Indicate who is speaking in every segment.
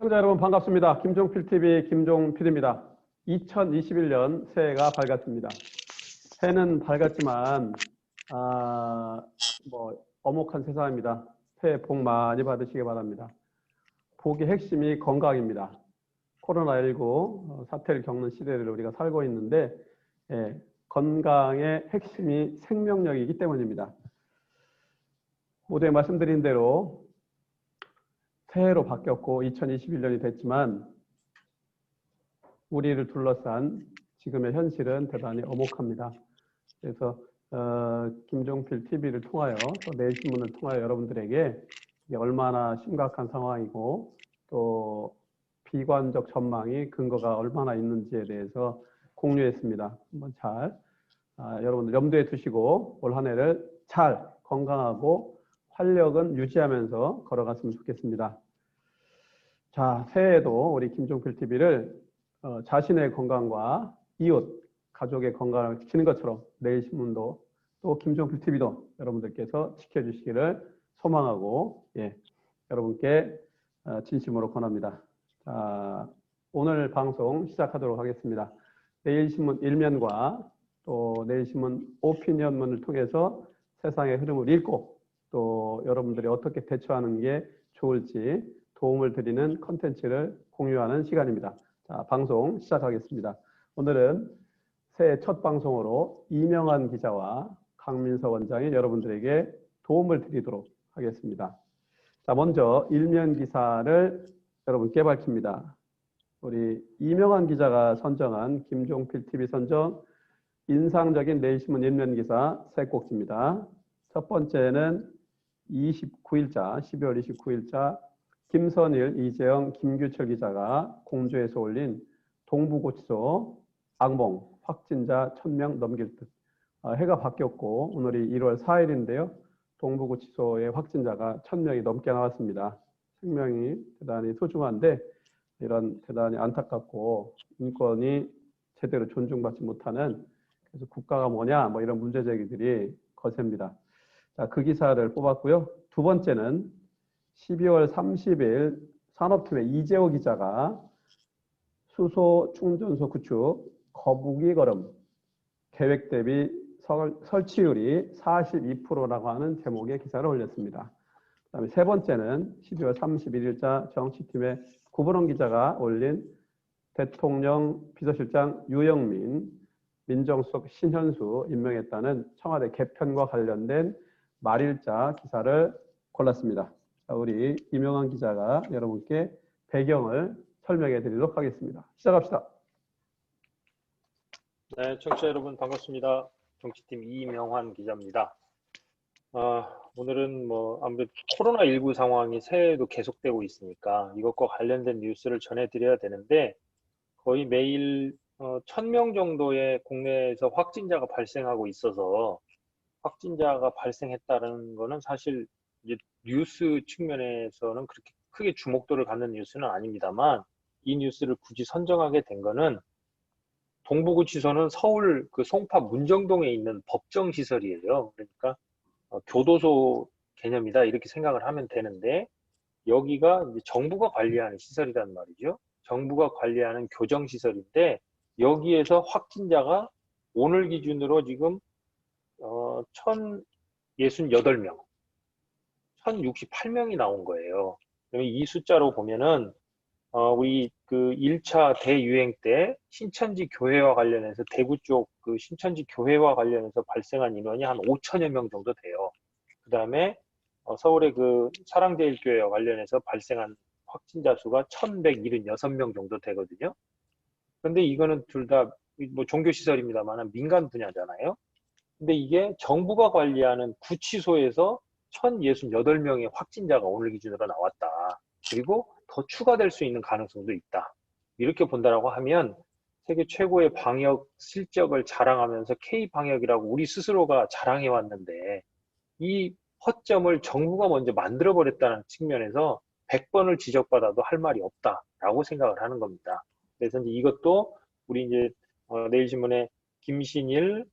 Speaker 1: 시청자 여러분 반갑습니다. 김종필 TV 김종필입니다. 2021년 새해가 밝았습니다. 새해는 밝았지만 엄혹한 세상입니다. 새해 복 많이 받으시기 바랍니다. 복의 핵심이 건강입니다. 코로나19 사태를 겪는 시대를 우리가 살고 있는데 건강의 핵심이 생명력이기 때문입니다. 모두에 말씀드린 대로 새해로 바뀌었고 2021년이 됐지만 우리를 둘러싼 지금의 현실은 대단히 엄혹합니다. 그래서 김종필 TV를 통하여 또 내일신문을 통하여 여러분들에게 이게 얼마나 심각한 상황이고 또 비관적 전망이 근거가 얼마나 있는지에 대해서 공유했습니다. 한번 잘 여러분들 염두에 두시고 올 한 해를 잘 건강하고 활력은 유지하면서 걸어갔으면 좋겠습니다. 자, 새해에도 우리 김종필 TV를 자신의 건강과 이웃, 가족의 건강을 지키는 것처럼 내일신문도 또 김종필 TV도 여러분들께서 지켜주시기를 소망하고 여러분께 진심으로 권합니다. 자, 오늘 방송 시작하도록 하겠습니다. 내일신문 일면과 또 내일신문 오피니언문을 통해서 세상의 흐름을 읽고 또 여러분들이 어떻게 대처하는 게 좋을지 도움을 드리는 컨텐츠를 공유하는 시간입니다. 자, 방송 시작하겠습니다. 오늘은 새해 첫 방송으로 이명환 기자와 강민서 원장이 여러분들에게 도움을 드리도록 하겠습니다. 자, 먼저 일면 기사를 여러분께 밝힙니다. 우리 이명환 기자가 선정한 김종필 TV 선정 인상적인 내일신문 일면 기사 세 꼭지입니다. 첫 번째는 29일자, 12월 29일자 김선일, 이재영, 김규철 기자가 공주에서 올린 동부고치소 악몽 확진자 1000명 넘길 듯. 해가 바뀌었고 오늘이 1월 4일인데요. 동부고치소의 확진자가 1000명이 넘게 나왔습니다. 생명이 대단히 소중한데 이런 대단히 안타깝고 인권이 제대로 존중받지 못하는 그래서 국가가 뭐냐 뭐 이런 문제 제기들이 거셉니다. 자, 그 기사를 뽑았고요. 두 번째는 12월 30일 산업팀의 이재호 기자가 수소 충전소 구축 거북이 걸음 계획 대비 설치율이 42%라고 하는 제목의 기사를 올렸습니다. 그다음에 세 번째는 12월 31일자 정치팀의 구보론 기자가 올린 대통령 비서실장 유영민, 민정수석 신현수 임명했다는 청와대 개편과 관련된 말일자 기사를 골랐습니다. 자, 우리 이명환 기자가 여러분께 배경을 설명해 드리도록 하겠습니다. 시작합시다.
Speaker 2: 네, 청취자 여러분 반갑습니다. 정치팀 이명환 기자입니다. 오늘은 아무래도 코로나19 상황이 새해에도 계속되고 있으니까 이것과 관련된 뉴스를 전해드려야 되는데 거의 매일 1000명 정도의 국내에서 확진자가 발생하고 있어서 확진자가 발생했다는 거는 사실 이제 뉴스 측면에서는 그렇게 크게 주목도를 갖는 뉴스는 아닙니다만 이 뉴스를 굳이 선정하게 된 거는 동부구치소는 서울 그 송파 문정동에 있는 법정시설이에요. 그러니까 교도소 개념이다 이렇게 생각을 하면 되는데 여기가 이제 정부가 관리하는 시설이란 말이죠. 정부가 관리하는 교정시설인데 여기에서 확진자가 오늘 기준으로 지금 1068명, 1068명이 나온 거예요. 그러면 이 숫자로 보면은 우리 그 1차 대유행 때 신천지 교회와 관련해서 대구 쪽 그 신천지 교회와 관련해서 발생한 인원이 한 5천여 명 정도 돼요. 그 다음에 서울의 그 사랑제일교회와 관련해서 발생한 확진자 수가 1176명 정도 되거든요. 근데 이거는 둘 다 뭐 종교시설입니다만 민간 분야잖아요. 근데 이게 정부가 관리하는 구치소에서 1068명의 확진자가 오늘 기준으로 나왔다. 그리고 더 추가될 수 있는 가능성도 있다. 이렇게 본다라고 하면 세계 최고의 방역 실적을 자랑하면서 K방역이라고 우리 스스로가 자랑해 왔는데 이 허점을 정부가 먼저 만들어버렸다는 측면에서 100번을 지적받아도 할 말이 없다라고 생각을 하는 겁니다. 그래서 이제 이것도 우리 이제 내일신문에 김선일,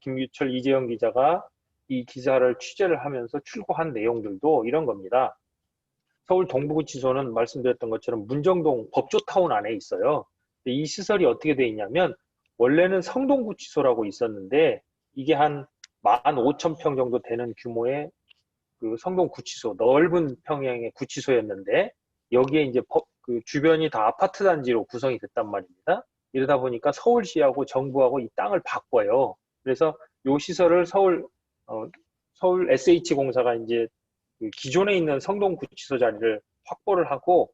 Speaker 2: 김규철, 이재영 기자가 이 기사를 취재를 하면서 출고한 내용들도 이런 겁니다. 서울 동부구치소는 말씀드렸던 것처럼 문정동 법조타운 안에 있어요. 근데 이 시설이 어떻게 돼 있냐면 원래는 성동구치소라고 있었는데 이게 한 15,000평 정도 되는 규모의 그 성동구치소, 넓은 평형의 구치소였는데 여기에 이제 그 주변이 다 아파트 단지로 구성이 됐단 말입니다. 이러다 보니까 서울시하고 정부하고 이 땅을 바꿔요. 그래서 이 시설을 서울 SH공사가 이제 그 기존에 있는 성동구치소 자리를 확보를 하고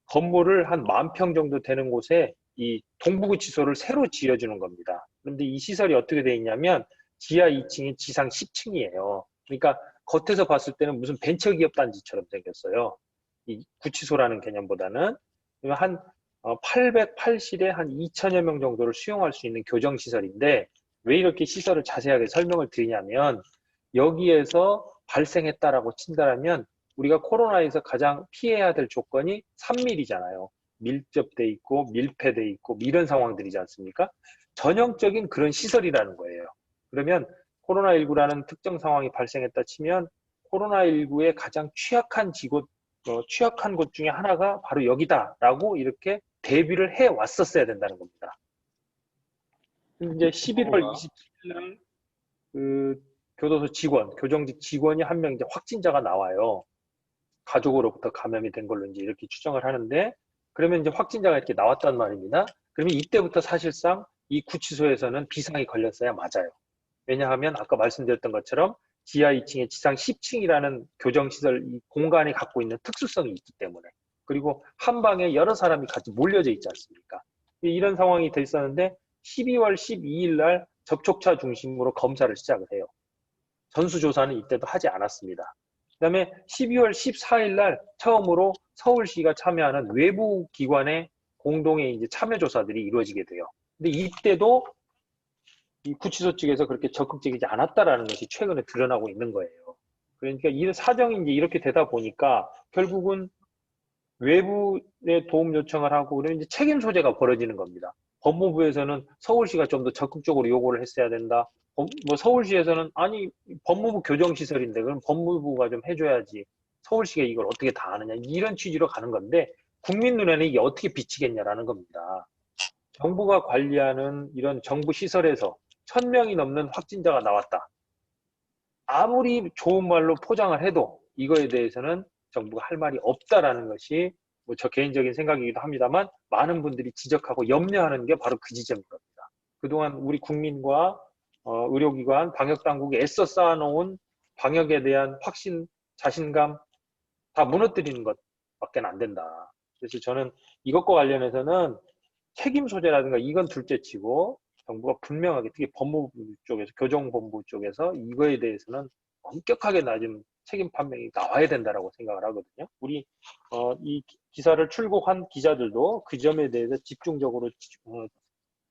Speaker 2: 건물을 한 10,000평 정도 되는 곳에 이 동부구치소를 새로 지어주는 겁니다. 그런데 이 시설이 어떻게 돼 있냐면 지하 2층이 지상 10층이에요. 그러니까 겉에서 봤을 때는 무슨 벤처기업 단지처럼 생겼어요. 이 구치소라는 개념보다는 한 880에 한 2천여 명 정도를 수용할 수 있는 교정시설인데 왜 이렇게 시설을 자세하게 설명을 드리냐면 여기에서 발생했다라고 친다면 우리가 코로나에서 가장 피해야 될 조건이 3밀이잖아요. 밀접돼 있고 밀폐돼 있고 이런 상황들이지 않습니까? 전형적인 그런 시설이라는 거예요. 그러면 코로나19라는 특정 상황이 발생했다 치면 코로나19의 가장 취약한 곳 중에 하나가 바로 여기다라고 이렇게 대비를 해 왔었어야 된다는 겁니다. 이제 11월 27일 날 그 교도소 직원, 교정직 직원이 한 명 이제 확진자가 나와요. 가족으로부터 감염이 된 걸로 이제 이렇게 추정을 하는데 그러면 이제 확진자가 이렇게 나왔단 말입니다. 그러면 이때부터 사실상 이 구치소에서는 비상이 걸렸어야 맞아요. 왜냐하면 아까 말씀드렸던 것처럼 지하 2층에 지상 10층이라는 교정시설 이 공간이 갖고 있는 특수성이 있기 때문에 그리고 한 방에 여러 사람이 같이 몰려져 있지 않습니까? 이런 상황이 돼 있었는데 12월 12일 날 접촉자 중심으로 검사를 시작을 해요. 전수조사는 이때도 하지 않았습니다. 그다음에 12월 14일 날 처음으로 서울시가 참여하는 외부 기관의 공동의 이제 참여 조사들이 이루어지게 돼요. 근데 이때도 이 구치소 측에서 그렇게 적극적이지 않았다라는 것이 최근에 드러나고 있는 거예요. 그러니까 이 사정이 이제 이렇게 되다 보니까 결국은 외부의 도움 요청을 하고 그러면 이제 책임 소재가 벌어지는 겁니다. 법무부에서는 서울시가 좀 더 적극적으로 요구를 했어야 된다. 뭐 서울시에서는 아니 법무부 교정시설인데 그럼 법무부가 좀 해줘야지. 서울시가 이걸 어떻게 다 하느냐 이런 취지로 가는 건데 국민 눈에는 이게 어떻게 비치겠냐라는 겁니다. 정부가 관리하는 이런 정부 시설에서 1,000명이 넘는 확진자가 나왔다. 아무리 좋은 말로 포장을 해도 이거에 대해서는 정부가 할 말이 없다라는 것이 뭐 저 개인적인 생각이기도 합니다만 많은 분들이 지적하고 염려하는 게 바로 그 지점인 겁니다. 그동안 우리 국민과 의료기관, 방역당국이 애써 쌓아놓은 방역에 대한 확신, 자신감 다 무너뜨리는 것밖에 안 된다. 그래서 저는 이것과 관련해서는 책임 소재라든가 이건 둘째치고 정부가 분명하게 특히 법무부 쪽에서 교정본부 쪽에서 이거에 대해서는 엄격하게 낮은 책임 판명이 나와야 된다라고 생각을 하거든요. 우리 이 기사를 출국한 기자들도 그 점에 대해서 집중적으로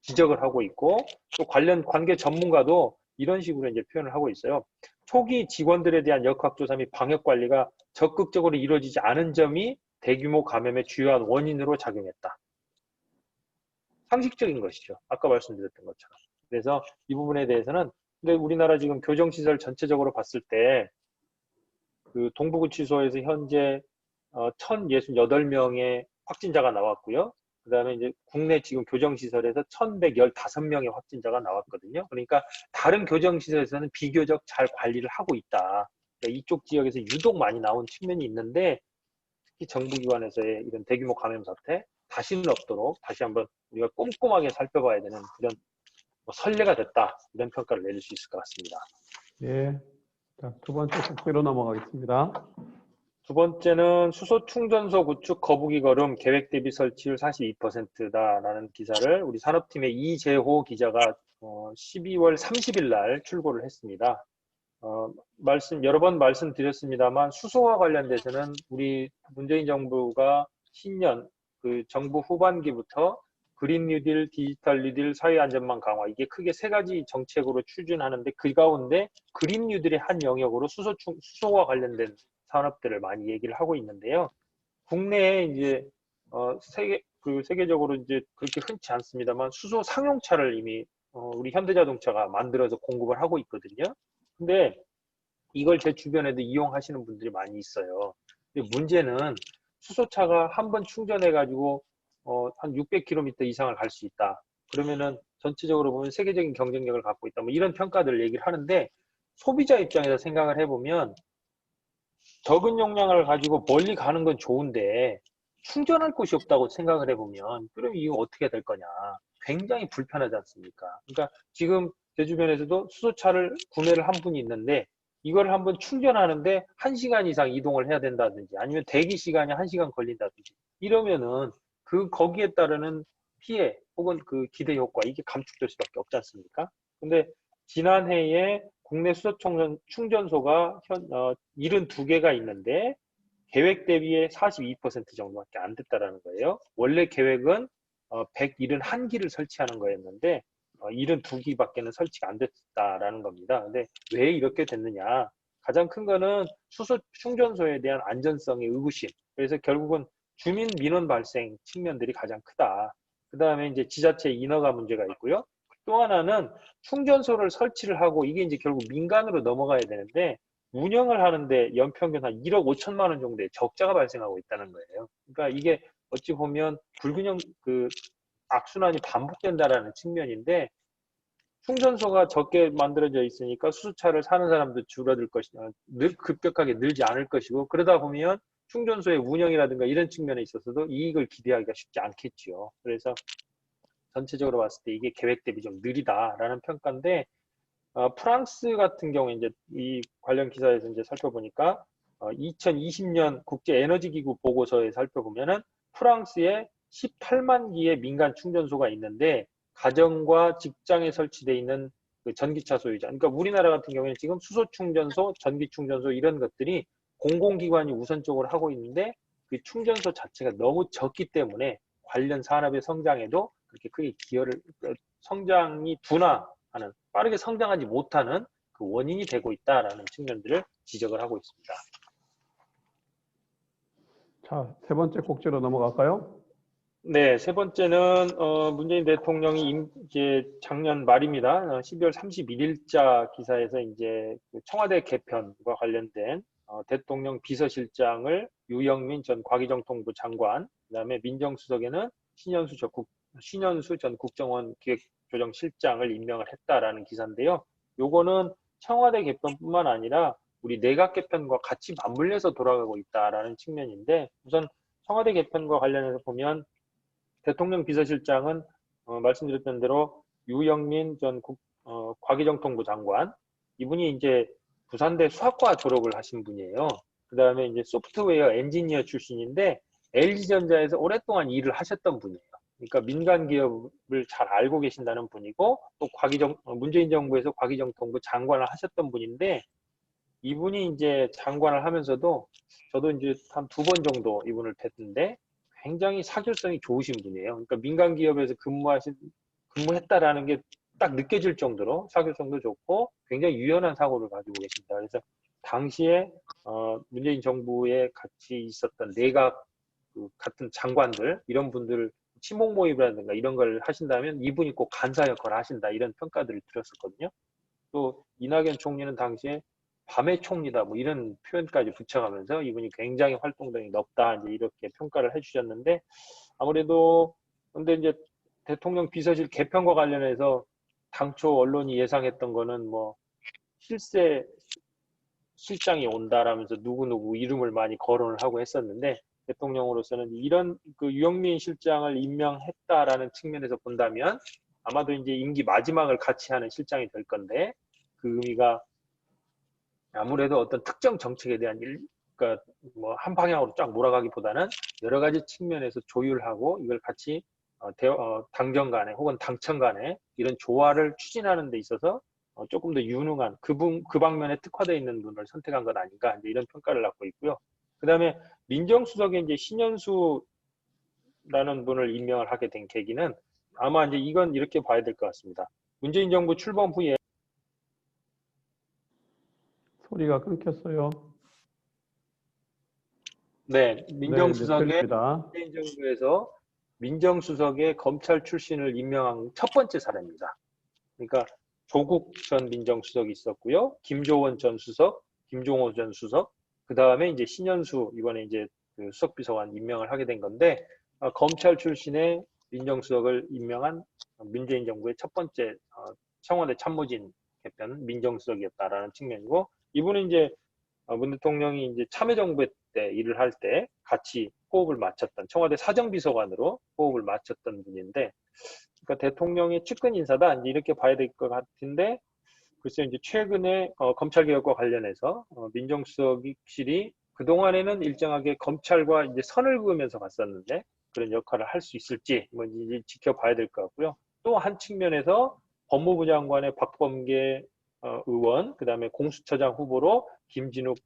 Speaker 2: 지적을 하고 있고 또 관련 관계 전문가도 이런 식으로 이제 표현을 하고 있어요. 초기 직원들에 대한 역학조사 및 방역 관리가 적극적으로 이루어지지 않은 점이 대규모 감염의 주요한 원인으로 작용했다. 상식적인 것이죠. 아까 말씀드렸던 것처럼. 그래서 이 부분에 대해서는 근데 우리나라 지금 교정시설 전체적으로 봤을 때 그 동부구치소에서 현재 1,068명의 확진자가 나왔고요. 그 다음에 이제 국내 지금 교정시설에서 1,115명의 확진자가 나왔거든요. 그러니까 다른 교정시설에서는 비교적 잘 관리를 하고 있다. 그러니까 이쪽 지역에서 유독 많이 나온 측면이 있는데 특히 정부기관에서의 이런 대규모 감염 사태 다시는 없도록 다시 한번 우리가 꼼꼼하게 살펴봐야 되는 그런 선례가 됐다. 이런 평가를 내릴 수 있을 것 같습니다.
Speaker 1: 예. 자, 두 번째 숙제로 넘어가겠습니다.
Speaker 2: 두 번째는 수소 충전소 구축 거북이 걸음 계획 대비 설치율 42%다라는 기사를 우리 산업팀의 이재호 기자가 12월 30일 날 출고를 했습니다. 여러 번 말씀드렸습니다만 수소와 관련돼서는 우리 문재인 정부가 신년 그 정부 후반기부터 그린 뉴딜, 디지털 뉴딜, 사회 안전망 강화 이게 크게 세 가지 정책으로 추진하는데 그 가운데 그린 뉴딜의 한 영역으로 수소와 관련된 산업들을 많이 얘기를 하고 있는데요. 국내에 이제 세계적으로 이제 그렇게 흔치 않습니다만 수소 상용차를 이미 우리 현대자동차가 만들어서 공급을 하고 있거든요. 근데 이걸 제 주변에도 이용하시는 분들이 많이 있어요. 근데 문제는 수소차가 한 번 충전해가지고 한 600km 이상을 갈 수 있다. 그러면은 전체적으로 보면 세계적인 경쟁력을 갖고 있다. 뭐 이런 평가들을 얘기를 하는데 소비자 입장에서 생각을 해보면 적은 용량을 가지고 멀리 가는 건 좋은데 충전할 곳이 없다고 생각을 해보면 그럼 이거 어떻게 될 거냐. 굉장히 불편하지 않습니까? 그러니까 지금 제 주변에서도 수소차를 구매를 한 분이 있는데 이걸 한번 충전하는데 1시간 이상 이동을 해야 된다든지 아니면 대기 시간이 1시간 걸린다든지 이러면은 거기에 따르는 피해 혹은 그 기대 효과 이게 감축될 수밖에 없지 않습니까? 근데 지난해에 국내 수소 충전소가 72개가 있는데 계획 대비의 42% 정도밖에 안 됐다라는 거예요. 원래 계획은 171기를 설치하는 거였는데 72기밖에는 설치가 안 됐다라는 겁니다. 근데 왜 이렇게 됐느냐? 가장 큰 거는 수소 충전소에 대한 안전성의 의구심. 그래서 결국은 주민 민원 발생 측면들이 가장 크다. 그 다음에 이제 지자체 인허가 문제가 있고요. 또 하나는 충전소를 설치를 하고 이게 이제 결국 민간으로 넘어가야 되는데 운영을 하는데 연평균 한 1억 5천만 원 정도의 적자가 발생하고 있다는 거예요. 그러니까 이게 어찌 보면 불균형 악순환이 반복된다라는 측면인데 충전소가 적게 만들어져 있으니까 수소차를 사는 사람도 줄어들 것이냐, 급격하게 늘지 않을 것이고 그러다 보면 충전소의 운영이라든가 이런 측면에 있어서도 이익을 기대하기가 쉽지 않겠지요. 그래서 전체적으로 봤을 때 이게 계획 대비 좀 느리다라는 평가인데 프랑스 같은 경우에 이제 이 관련 기사에서 이제 살펴보니까 2020년 국제 에너지 기구 보고서에 살펴보면은 프랑스에 18만 기의 민간 충전소가 있는데 가정과 직장에 설치되어 있는 그 전기차 소유자. 그러니까 우리나라 같은 경우에는 지금 수소 충전소, 전기 충전소 이런 것들이 공공기관이 우선적으로 하고 있는데 그 충전소 자체가 너무 적기 때문에 관련 산업의 성장에도 그렇게 크게 기여를 성장이 둔화하는 빠르게 성장하지 못하는 그 원인이 되고 있다라는 측면들을 지적을 하고 있습니다.
Speaker 1: 자, 세 번째 곡지로 넘어갈까요?
Speaker 2: 네, 세 번째는 문재인 대통령이 이제 작년 말입니다. 12월 31일자 기사에서 이제 그 청와대 개편과 관련된 대통령 비서실장을 유영민 전 과기정통부 장관, 그다음에 민정수석에는 신현수 전 국정원 기획조정실장을 임명을 했다라는 기사인데요. 요거는 청와대 개편뿐만 아니라 우리 내각 개편과 같이 맞물려서 돌아가고 있다라는 측면인데 우선 청와대 개편과 관련해서 보면 대통령 비서실장은 말씀드렸던 대로 유영민 전 과기정통부 장관 이분이 이제 부산대 수학과 졸업을 하신 분이에요. 그 다음에 이제 소프트웨어 엔지니어 출신인데 LG전자에서 오랫동안 일을 하셨던 분이에요. 그러니까 민간 기업을 잘 알고 계신다는 분이고 또 문재인 정부에서 과기정통부 장관을 하셨던 분인데 이분이 이제 장관을 하면서도 저도 이제 한 2번 정도 이분을 뵀는데 굉장히 사교성이 좋으신 분이에요. 그러니까 민간 기업에서 근무했다라는 게 딱 느껴질 정도로 사교성도 좋고 굉장히 유연한 사고를 가지고 계십니다. 그래서 당시에 문재인 정부에 같이 있었던 내각 같은 장관들 이런 분들 친목 모임이라든가 이런 걸 하신다면 이분이 꼭 간사 역할을 하신다 이런 평가들을 들었었거든요. 또 이낙연 총리는 당시에 밤의 총리다 뭐 이런 표현까지 붙여가면서 이분이 굉장히 활동량이 높다 이제 이렇게 평가를 해주셨는데 아무래도 근데 이제 대통령 비서실 개편과 관련해서 당초 언론이 예상했던 거는 뭐 실세 실장이 온다라면서 누구누구 이름을 많이 거론을 하고 했었는데 대통령으로서는 이런 그 유영민 실장을 임명했다라는 측면에서 본다면 아마도 이제 임기 마지막을 같이 하는 실장이 될 건데 그 의미가 아무래도 어떤 특정 정책에 대한 그러니까 뭐 한 방향으로 쫙 몰아가기보다는 여러 가지 측면에서 조율하고 이걸 같이 당정 간에 혹은 당청 간에 이런 조화를 추진하는 데 있어서 조금 더 유능한 그 방면에 특화되어 있는 분을 선택한 것 아닌가 이제 이런 평가를 받고 있고요. 그 다음에 민정수석에 이제 신현수라는 분을 임명을 하게 된 계기는 아마 이제 이건 이렇게 봐야 될 것 같습니다. 문재인 정부 출범 후에
Speaker 1: 소리가 끊겼어요.
Speaker 2: 네,
Speaker 1: 네, 이제 들립니다.
Speaker 2: 문재인 정부에서 민정수석의 검찰 출신을 임명한 첫 번째 사례입니다. 그러니까 조국 전 민정수석이 있었고요. 김조원 전 수석, 김종호 전 수석, 그 다음에 이제 신현수 이번에 이제 그 수석비서관 임명을 하게 된 건데 검찰 출신의 민정수석을 임명한 문재인 정부의 첫 번째 청와대 참모진 개편 민정수석이었다라는 측면이고 이분은 이제 문 대통령이 이제 참여정부 때 일을 할 때 같이 호흡을 맞췄던 청와대 사정비서관으로 호흡을 맞췄던 분인데 그러니까 대통령의 측근 인사다 이제 이렇게 봐야 될 것 같은데 글쎄 이제 최근에 검찰개혁과 관련해서 민정수석실이 그동안에는 일정하게 검찰과 이제 선을 그으면서 갔었는데 그런 역할을 할 수 있을지 뭐 이제 지켜봐야 될 것 같고요. 또 한 측면에서 법무부 장관의 박범계 의원, 그다음에 공수처장 후보로 김진욱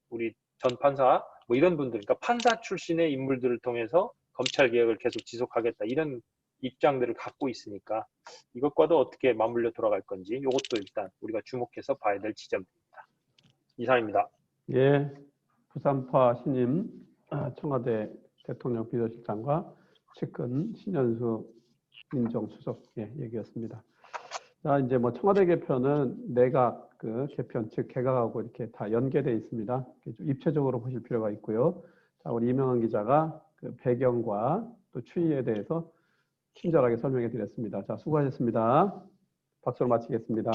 Speaker 2: 우리 전 판사 뭐 이런 분들, 그러니까 판사 출신의 인물들을 통해서 검찰 개혁을 계속 지속하겠다 이런 입장들을 갖고 있으니까 이것과도 어떻게 맞물려 돌아갈 건지 이것도 일단 우리가 주목해서 봐야 될 지점입니다. 이상입니다.
Speaker 1: 예, 부산파 신임 청와대 대통령 비서실장과 측근 신현수 민정수석의 얘기였습니다. 자, 이제 뭐 청와대 개편은 내각 그 개편 즉 개각하고 이렇게 다 연계되어 있습니다. 좀 입체적으로 보실 필요가 있고요. 자, 우리 이명환 기자가 그 배경과 또 추이에 대해서 친절하게 설명해 드렸습니다. 자, 수고하셨습니다. 박수로 마치겠습니다.